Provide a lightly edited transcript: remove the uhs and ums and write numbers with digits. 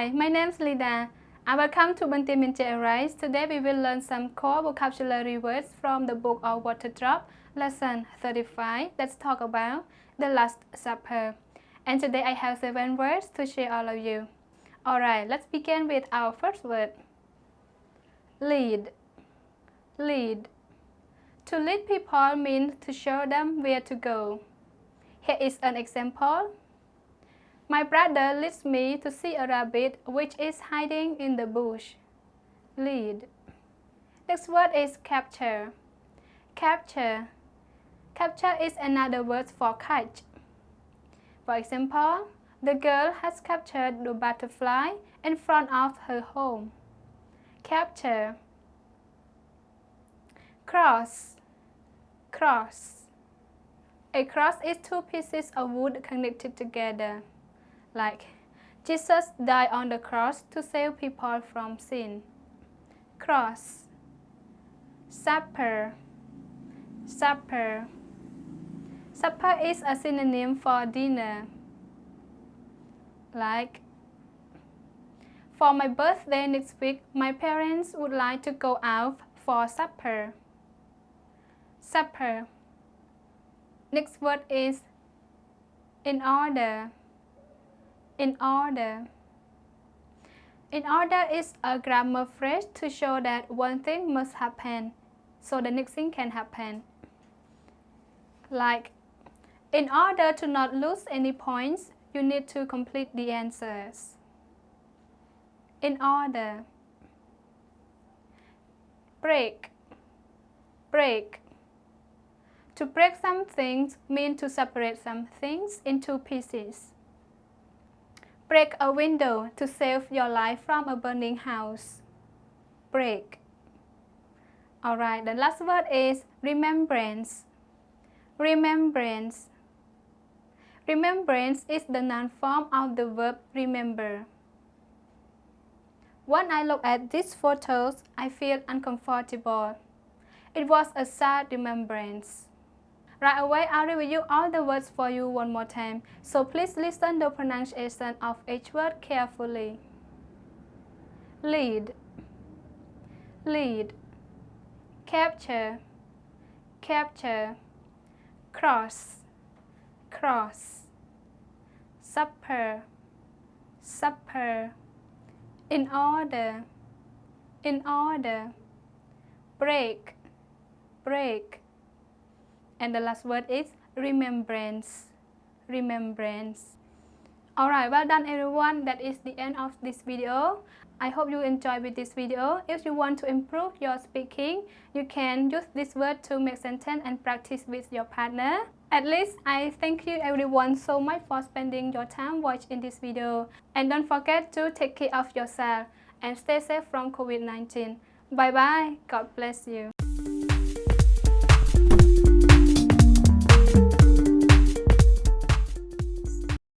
Hi, my name is Lida. Welcome to Bantiminche Arise. Today we will learn some core vocabulary words from the book of Water Drop, lesson 35. Let's talk about the Last Supper. And today I have 7 words to share all of you. Alright, let's begin with our first word. Lead. Lead. To lead people means to show them where to go. Here is an example. My brother leads me to see a rabbit which is hiding in the bush. Lead. Next word is capture. Capture. Capture is another word for catch. For example, the girl has captured the butterfly in front of her home. Capture. Cross. Cross. A cross is 2 pieces of wood connected together. Like, Jesus died on the cross to save people from sin. Cross. Supper. Supper. Supper is a synonym for dinner. Like, for my birthday next week, my parents would like to go out for supper. Supper. Next word is in order. In order. In order is a grammar phrase to show that one thing must happen, so the next thing can happen. Like, in order to not lose any points, you need to complete the answers. In order. Break. Break. To break some things means to separate some things into pieces. Break a window to save your life from a burning house. Break. Alright, the last word is remembrance. Remembrance. Remembrance is the noun form of the verb remember. When I look at these photos, I feel uncomfortable. It was a sad remembrance. Right away, I'll review all the words for you one more time, so please listen the pronunciation of each word carefully. Lead. Lead. Capture. Capture. Cross. Cross. Supper. Supper. In order. In order. Break. Break. And the last word is remembrance. Remembrance. Alright, well done everyone. That is the end of this video. I hope you enjoyed with this video. If you want to improve your speaking, you can use this word to make sentence and practice with your partner. At least, I thank you everyone so much for spending your time watching this video. And don't forget to take care of yourself and stay safe from COVID-19. Bye bye. God bless you.